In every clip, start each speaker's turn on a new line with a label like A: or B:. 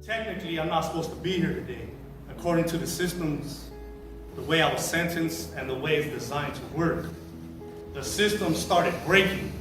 A: Technically, I'm not supposed to be here today. According to the systems, the way I was sentenced and the way it's designed to work, the system started breaking.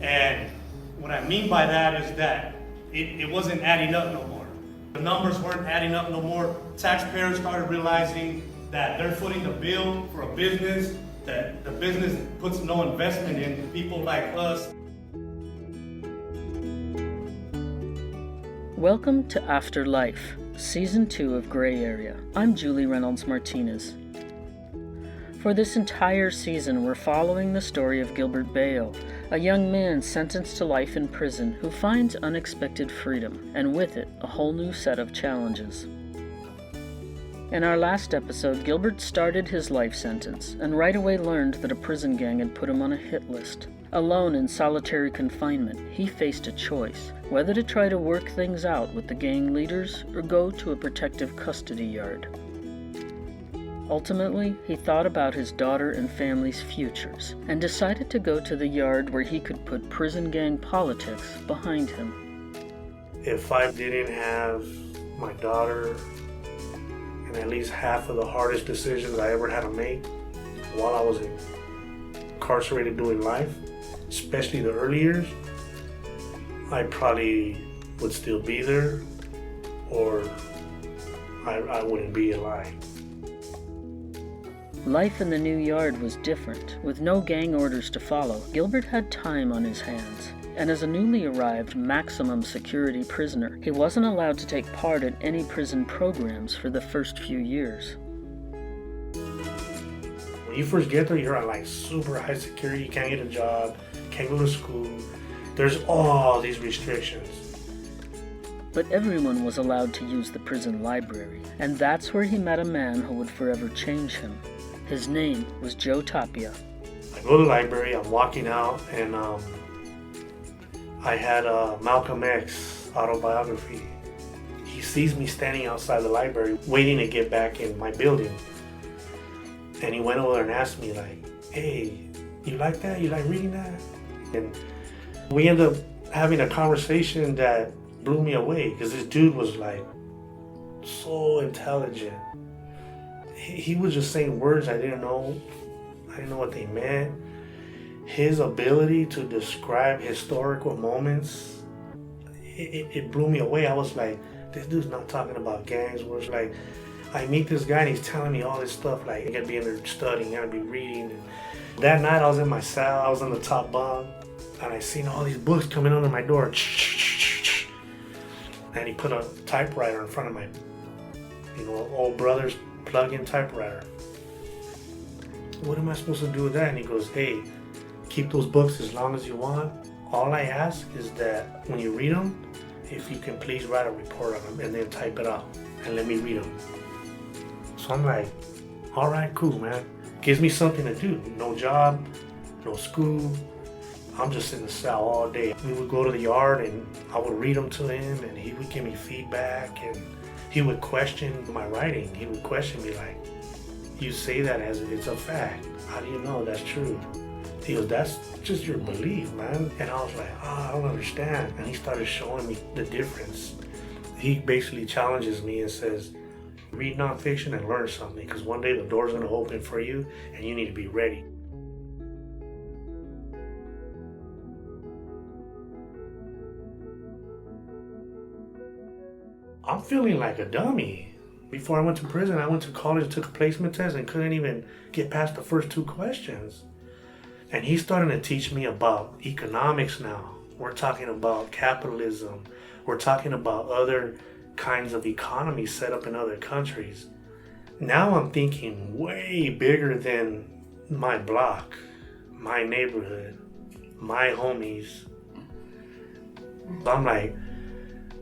A: And what I mean by that is that it wasn't adding up no more. The numbers weren't adding up no more. Taxpayers started realizing that they're footing the bill for a business, that the business puts no investment in people like us.
B: Welcome to Afterlife, Season 2 of Gray Area. I'm Julie Reynolds Martinez. For this entire season, we're following the story of Gilbert, a young man sentenced to life in prison who finds unexpected freedom, and with it, a whole new set of challenges. In our last episode, Gilbert started his life sentence, and right away learned that a prison gang had put him on a hit list. Alone in solitary confinement, he faced a choice, whether to try to work things out with the gang leaders or go to a protective custody yard. Ultimately, he thought about his daughter and family's futures, and decided to go to the yard where he could put prison gang politics behind him.
C: If I didn't have my daughter and at least half of the hardest decisions I ever had to make while I was incarcerated doing life, especially the early years, I probably would still be there, or I wouldn't be alive.
B: Life in the new yard was different. With no gang orders to follow, Gilbert had time on his hands. And as a newly arrived maximum security prisoner, he wasn't allowed to take part in any prison programs for the first few years.
C: When you first get there, you're on like super high security. You can't get a job, can't go to school. There's all these restrictions.
B: But everyone was allowed to use the prison library, and that's where he met a man who would forever change him. His name was Joe Tapia.
C: I go to the library, I'm walking out, and I had a Malcolm X autobiography. He sees me standing outside the library, waiting to get back in my building. And he went over there and asked me, like, hey, you like that? You like reading that? And we ended up having a conversation that blew me away, because this dude was like so intelligent. He was just saying words I didn't know what they meant. His ability to describe historical moments, it blew me away. I was like, this dude's not talking about gangs. Where it's like, I meet this guy and he's telling me all this stuff, like, I gotta be in there studying, I gotta be reading. And that night I was in my cell, I was on the top bunk, and I seen all these books coming under my door. And he put a typewriter in front of my, old brother's plug-in typewriter. What am I supposed to do with that? And he goes, hey, keep those books as long as you want. All I ask is that when you read them, if you can please write a report on them and then type it out and let me read them. So I'm like, all right, cool, man. Gives me something to do. No job, no school. I'm just in the cell all day. We would go to the yard and I would read them to him, and he would give me feedback, and he would question my writing. He would question me like, you say that as it's a fact. How do you know that's true? He goes, that's just your belief, man. And I was like, I don't understand. And he started showing me the difference. He basically challenges me and says, read nonfiction and learn something, because one day the door's gonna open for you and you need to be ready. I'm feeling like a dummy. Before I went to prison, I went to college, took a placement test, and couldn't even get past the first 2 questions. And he's starting to teach me about economics now. We're talking about capitalism. We're talking about other kinds of economies set up in other countries. Now I'm thinking way bigger than my block, my neighborhood, my homies. I'm like,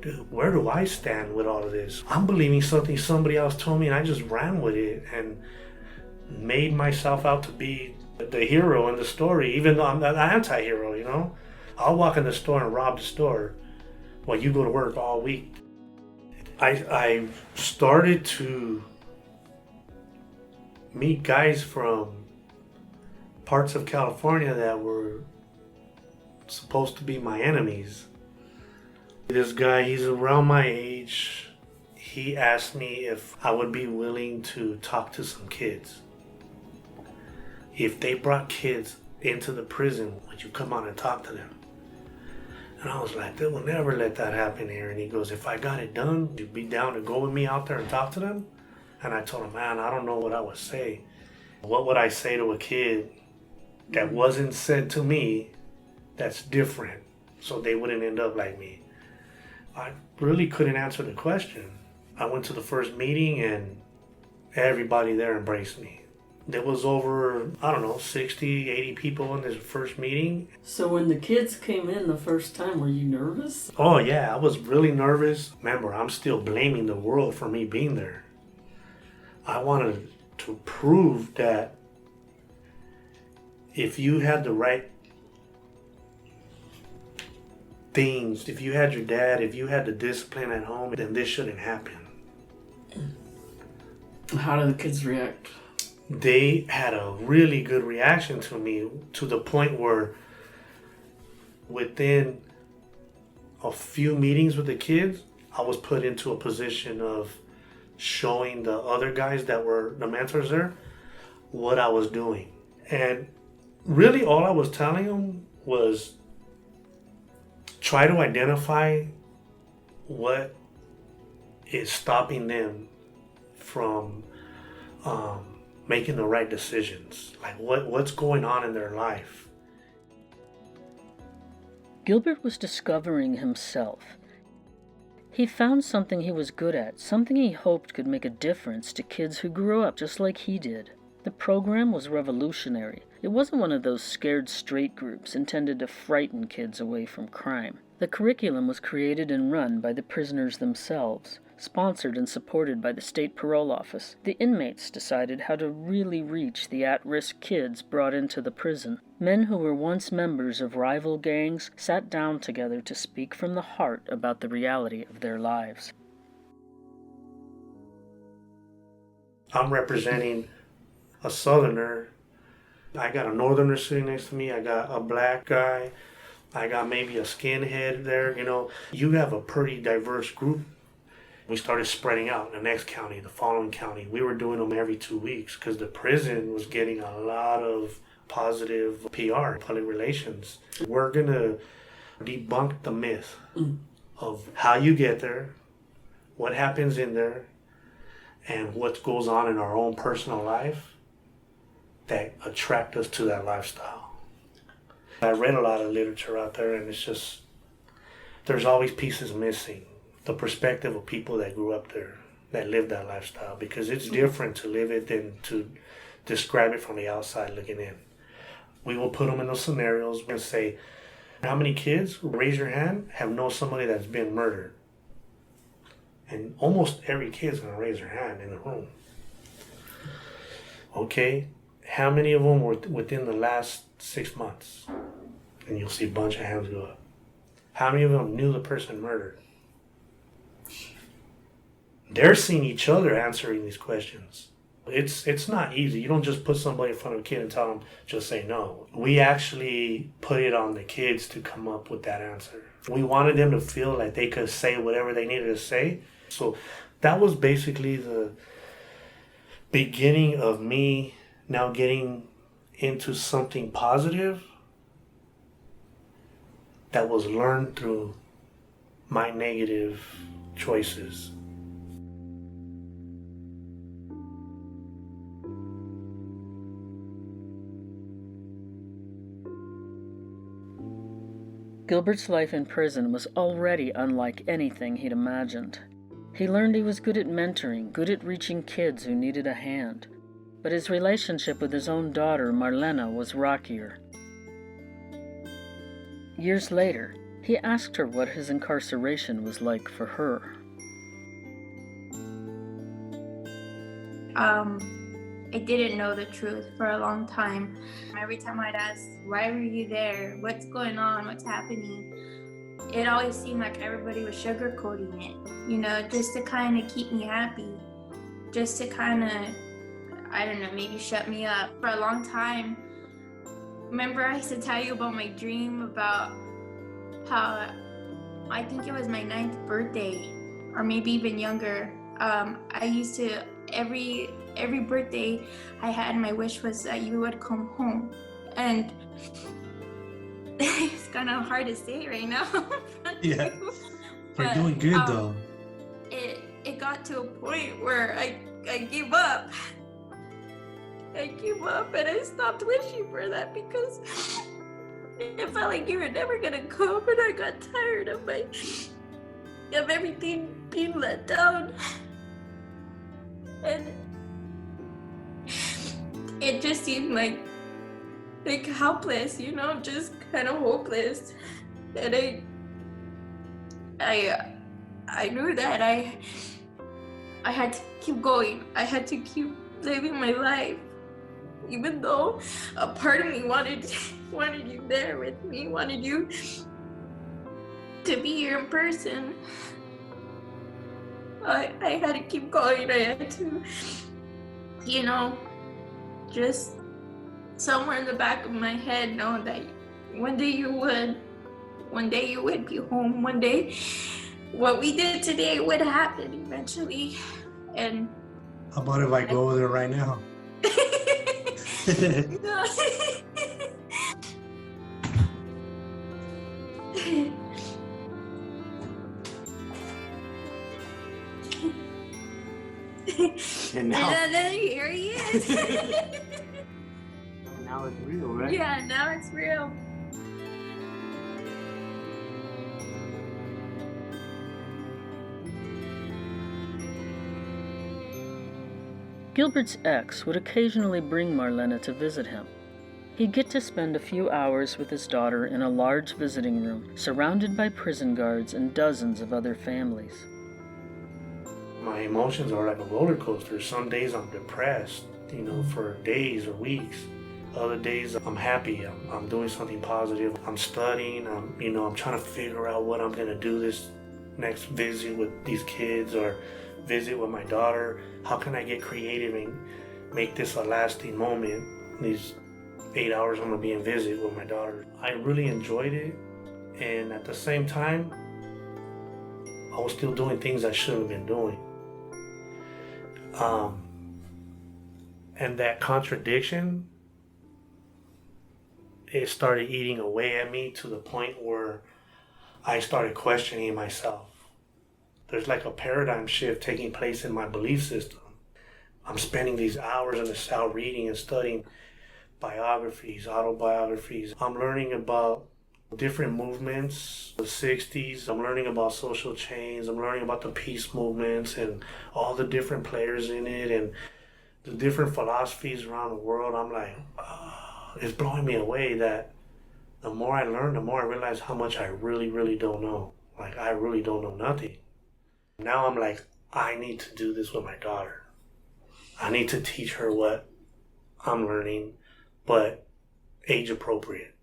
C: dude, where do I stand with all of this? I'm believing something somebody else told me, and I just ran with it and made myself out to be the hero in the story, even though I'm the anti-hero, I'll walk in the store and rob the store while you go to work all week. I started to meet guys from parts of California that were supposed to be my enemies. This guy, he's around my age. He asked me if I would be willing to talk to some kids. If they brought kids into the prison, would you come out and talk to them? And I was like, they will never let that happen here. And he goes, if I got it done, you'd be down to go with me out there and talk to them? And I told him, man, I don't know what I would say. What would I say to a kid that wasn't said to me that's different, so they wouldn't end up like me? I really couldn't answer the question. I went to the first meeting and everybody there embraced me. There was over, 60, 80 people in this first meeting.
B: So when the kids came in the first time, were you nervous?
C: Oh yeah, I was really nervous. Remember, I'm still blaming the world for me being there. I wanted to prove that if you had the right things, if you had your dad, if you had the discipline at home, then this shouldn't happen.
B: How did the kids react?
C: They had a really good reaction to me, to the point where within a few meetings with the kids, I was put into a position of showing the other guys that were the mentors there what I was doing. And really all I was telling them was try to identify what is stopping them from making the right decisions. Like what's going on in their life.
B: Gilbert was discovering himself. He found something he was good at, something he hoped could make a difference to kids who grew up just like he did. The program was revolutionary. It wasn't one of those scared straight groups intended to frighten kids away from crime. The curriculum was created and run by the prisoners themselves, sponsored and supported by the state parole office. The inmates decided how to really reach the at-risk kids brought into the prison. Men who were once members of rival gangs sat down together to speak from the heart about the reality of their lives.
C: I'm representing a southerner. I got a northerner sitting next to me. I got a black guy. I got maybe a skinhead there. You have a pretty diverse group. We started spreading out in the next county, the following county. We were doing them every 2 weeks because the prison was getting a lot of positive PR, public relations. We're going to debunk the myth of how you get there, what happens in there, and what goes on in our own personal life that attract us to that lifestyle. I read a lot of literature out there, and it's just, there's always pieces missing. The perspective of people that grew up there, that lived that lifestyle, because it's different to live it than to describe it from the outside looking in. We will put them in those scenarios and say, how many kids, raise your hand, have known somebody that's been murdered? And almost every kid's going to raise their hand in the room. Okay, how many of them were within the last 6 months? And you'll see a bunch of hands go up. How many of them knew the person murdered? They're seeing each other answering these questions. It's not easy. You don't just put somebody in front of a kid and tell them, just say no. We actually put it on the kids to come up with that answer. We wanted them to feel like they could say whatever they needed to say. So that was basically the beginning of me now getting into something positive that was learned through my negative choices.
B: Gilbert's life in prison was already unlike anything he'd imagined. He learned he was good at mentoring, good at reaching kids who needed a hand. But his relationship with his own daughter, Marlena, was rockier. Years later, he asked her what his incarceration was like for her.
D: I didn't know the truth for a long time. Every time I'd ask, why were you there? What's going on? What's happening? It always seemed like everybody was sugarcoating it, just to kind of keep me happy. Just to kind of, maybe shut me up. For a long time, remember I used to tell you about my dream about how I think it was my 9th birthday, or maybe even younger. I used to, every birthday I had, my wish was that you would come home. And it's kind of hard to say right now.
C: Yeah. We're
D: But,
C: doing good though.
D: It got to a point where I gave up. I gave up and I stopped wishing for that because it felt like you were never gonna come, and I got tired of everything being let down. And it just seemed like helpless, you know, just kind of hopeless. And I knew that I had to keep going. I had to keep living my life, even though a part of me wanted you there with me, wanted you to be here in person. I had to keep going. I had to, you know, just somewhere in the back of my head know that one day you would be home. One day what we did today would happen eventually. And
C: How about if I go over there right now?
D: No.
C: And
D: And then here he is.
C: now it's real, right?
D: Yeah, now it's real.
B: Gilbert's ex would occasionally bring Marlena to visit him. He'd get to spend a few hours with his daughter in a large visiting room, surrounded by prison guards and dozens of other families.
C: My emotions are like a roller coaster. Some days I'm depressed, you know, for days or weeks. Other days I'm happy. I'm doing something positive. I'm studying. I'm trying to figure out what I'm gonna do this next visit with these kids or visit with my daughter. How can I get creative and make this a lasting moment? These 8 hours I'm gonna be in visit with my daughter. I really enjoyed it, and at the same time, I was still doing things I shouldn't have been doing. And that contradiction, it started eating away at me to the point where I started questioning myself. There's like a paradigm shift taking place in my belief system. I'm spending these hours in the cell reading and studying biographies, autobiographies. I'm learning about different movements, the 60s. I'm learning about social change. I'm learning about the peace movements and all the different players in it and the different philosophies around the world. I'm like, it's blowing me away that the more I learn, the more I realize how much I really, really don't know. Like, I really don't know nothing. Now I'm like, I need to do this with my daughter. I need to teach her what I'm learning, but age appropriate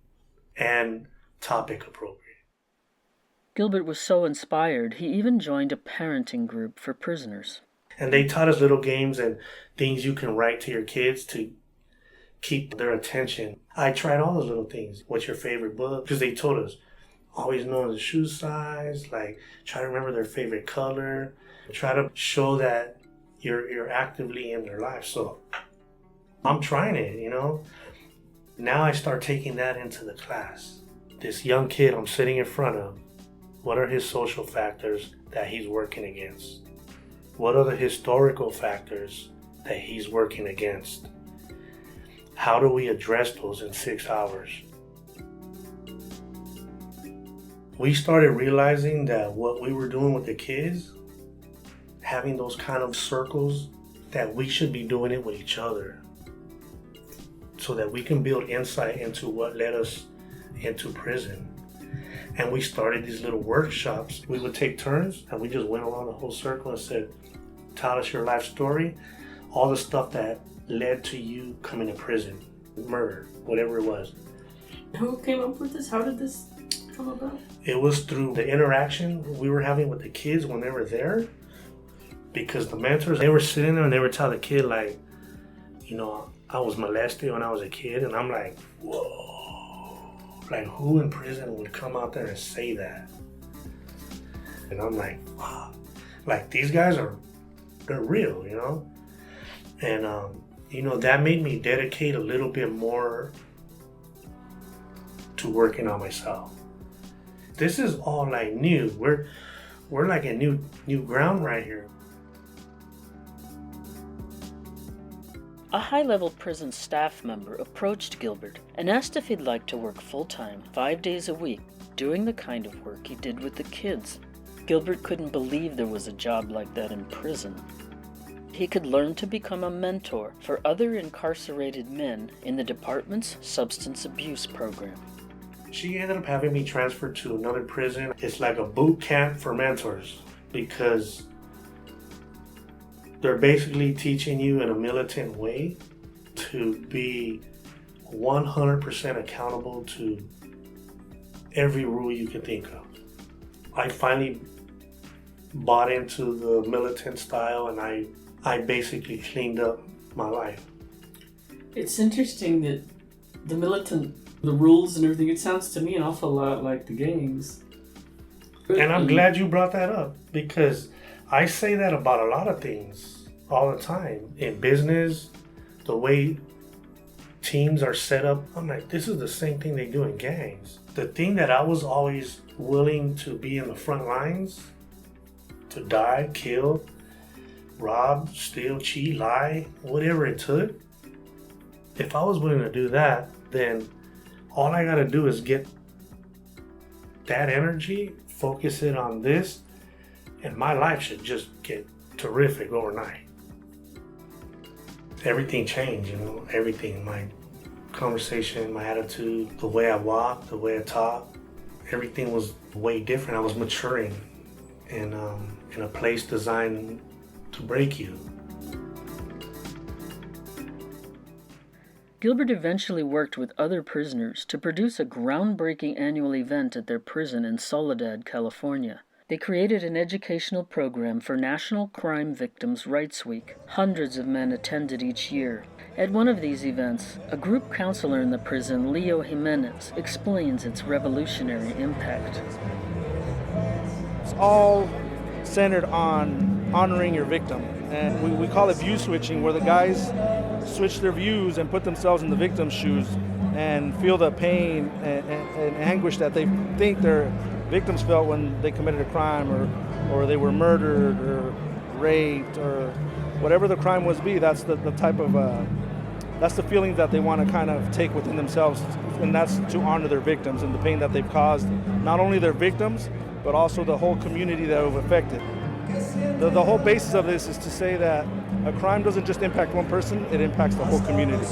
C: and topic appropriate.
B: Gilbert was so inspired, he even joined a parenting group for prisoners.
C: And they taught us little games and things you can write to your kids to keep their attention. I tried all those little things. What's your favorite book? Because they told us, always know the shoe size, like try to remember their favorite color, try to show that you're actively in their life. So I'm trying it, you know. Now I start taking that into the class. This young kid I'm sitting in front of, what are his social factors that he's working against? What are the historical factors that he's working against? How do we address those in 6 hours? We started realizing that what we were doing with the kids, having those kind of circles, that we should be doing it with each other so that we can build insight into what led us into prison. And we started these little workshops. We would take turns and we just went around the whole circle and said, tell us your life story, all the stuff that led to you coming to prison, murder, whatever it was.
E: Who came up with this? How did this come about?
C: It was through the interaction we were having with the kids when they were there, because the mentors, they were sitting there and they would tell the kid, like, you know, I was molested when I was a kid, and I'm like, whoa, like who in prison would come out there and say that? And I'm like, wow, like these guys they're real, you know? And, you know, that made me dedicate a little bit more to working on myself. This is all like new. We're like a new ground right here.
B: A high-level prison staff member approached Gilbert and asked if he'd like to work full-time, 5 days a week, doing the kind of work he did with the kids. Gilbert couldn't believe there was a job like that in prison. He could learn to become a mentor for other incarcerated men in the department's substance abuse program.
C: She ended up having me transferred to another prison. It's like a boot camp for mentors because they're basically teaching you in a militant way to be 100% accountable to every rule you can think of. I finally bought into the militant style and I basically cleaned up my life.
E: It's interesting that the rules and everything, it sounds to me an awful lot like the gangs.
C: And I'm glad you brought that up because I say that about a lot of things all the time. In business, the way teams are set up, I'm like, this is the same thing they do in gangs. The thing that I was always willing to be in the front lines, to die, kill, rob, steal, cheat, lie, whatever it took, if I was willing to do that, then all I gotta do is get that energy, focus it on this, and my life should just get terrific overnight. Everything changed, you know, everything. My conversation, my attitude, the way I walk, the way I talk, everything was way different. I was maturing in a place designed to break you.
B: Gilbert eventually worked with other prisoners to produce a groundbreaking annual event at their prison in Soledad, California. They created an educational program for National Crime Victims' Rights Week. Hundreds of men attended each year. At one of these events, a group counselor in the prison, Leo Jimenez, explains its revolutionary impact.
F: It's all centered on honoring your victim. And we call it view switching, where the guys switch their views and put themselves in the victim's shoes and feel the pain and anguish that they think their victims felt when they committed a crime or they were murdered or raped or whatever the crime was be. That's the type of that's the feeling that they want to kind of take within themselves, and that's to honor their victims and the pain that they've caused, not only their victims but also the whole community that have affected. The whole basis of this is to say that a crime doesn't just impact one person, it impacts the whole community.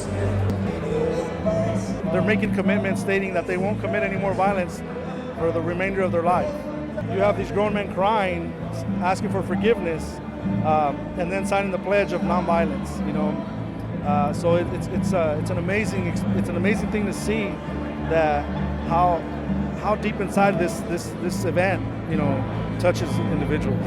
F: They're making commitments stating that they won't commit any more violence for the remainder of their life. You have these grown men crying, asking for forgiveness, and then signing the pledge of nonviolence. You know, so it's an amazing thing to see that how deep inside this event, you know, touches individuals.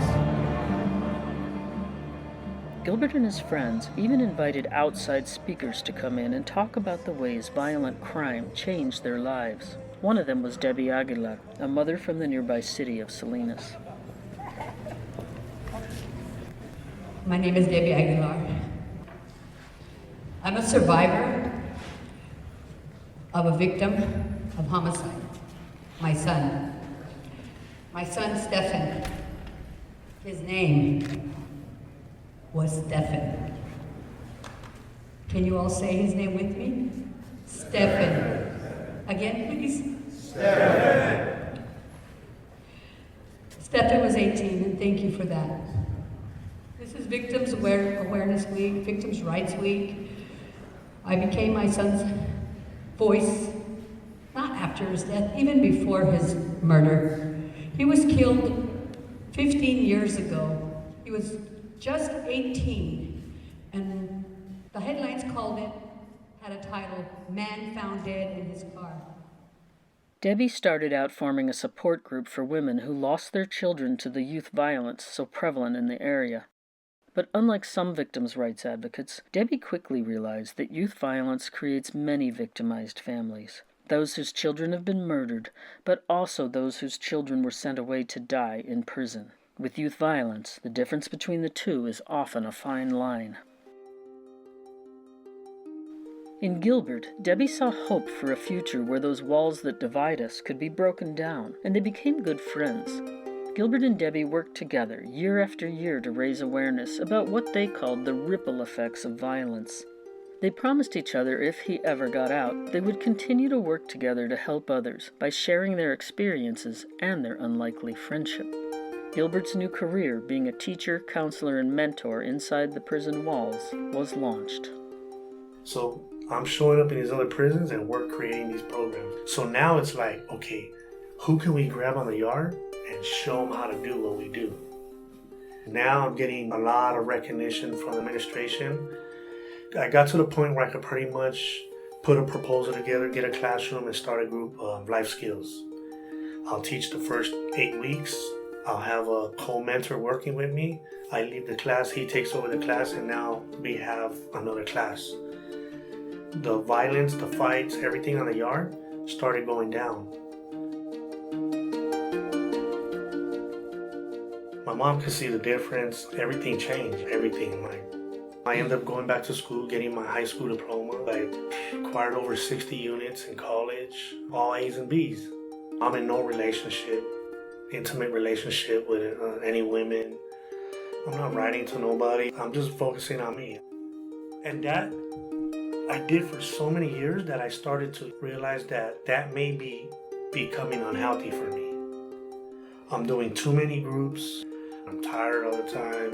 B: Gilbert and his friends even invited outside speakers to come in and talk about the ways violent crime changed their lives. One of them was Debbie Aguilar, a mother from the nearby city of Salinas.
G: My name is Debbie Aguilar. I'm a survivor of a victim of homicide. My son, Stephen, his name was Stephen. Can you all say his name with me? Stephen. Again, please. Stephen. Stephen was 18, and thank you for that. This is Victims Awareness Week, Victims' Rights Week. I became my son's voice, not after his death, even before his murder. He was killed 15 years ago. He was just 18, and the headlines had a title, "Man Found Dead in His Car."
B: Debbie started out forming a support group for women who lost their children to the youth violence so prevalent in the area. But unlike some victims' rights advocates, Debbie quickly realized that youth violence creates many victimized families. those whose children have been murdered, but also those whose children were sent away to die in prison. With youth violence, the difference between the two is often a fine line. In Gilbert, Debbie saw hope for a future where those walls that divide us could be broken down, and they became good friends. Gilbert and Debbie worked together year after year to raise awareness about what they called the ripple effects of violence. They promised each other if he ever got out, they would continue to work together to help others by sharing their experiences and their unlikely friendship. Gilbert's new career, being a teacher, counselor, and mentor inside the prison walls, was launched.
C: So I'm showing up in these other prisons and we're creating these programs. So now it's like, okay, who can we grab on the yard and show them how to do what we do? Now I'm getting a lot of recognition from the administration. I got to the point where I could pretty much put a proposal together, get a classroom, and start a group of life skills. I'll teach the first 8 weeks. I'll have a co-mentor working with me. I leave the class, he takes over the class, and now we have another class. The violence, the fights, everything on the yard started going down. My mom could see the difference. Everything changed, everything. I ended up going back to school, getting my high school diploma. I acquired over 60 units in college, all A's and B's. I'm in no relationship, intimate relationship with any women. I'm not writing to nobody. I'm just focusing on me. And that I did for so many years that I started to realize that may be becoming unhealthy for me. I'm doing too many groups. I'm tired all the time.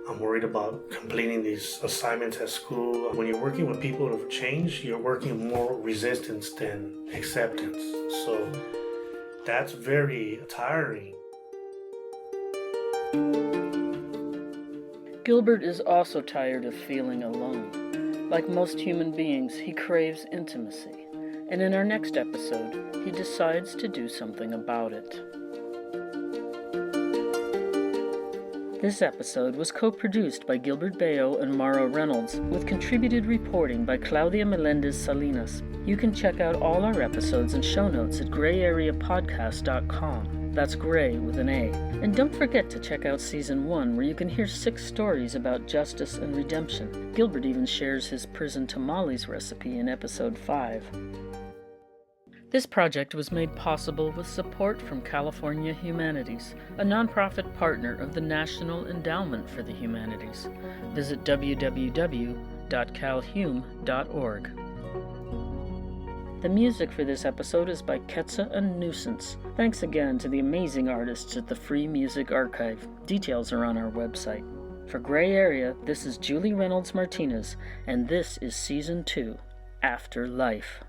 C: I'm worried about completing these assignments at school. When you're working with people of change, you're working more resistance than acceptance. So that's very tiring.
B: Gilbert is also tired of feeling alone. Like most human beings, he craves intimacy. And in our next episode, he decides to do something about it. This episode was co-produced by Gilbert Bayo and Mara Reynolds, with contributed reporting by Claudia Melendez Salinas. You can check out all our episodes and show notes at grayareapodcast.com. That's Gray with an A. And don't forget to check out Season 1, where you can hear 6 stories about justice and redemption. Gilbert even shares his prison tamales recipe in Episode 5. This project was made possible with support from California Humanities, a nonprofit partner of the National Endowment for the Humanities. Visit www.calhum.org. The music for this episode is by Ketsa and Nuisance. Thanks again to the amazing artists at the Free Music Archive. Details are on our website. For Gray Area, this is Julie Reynolds Martinez, and this is Season 2, After Life.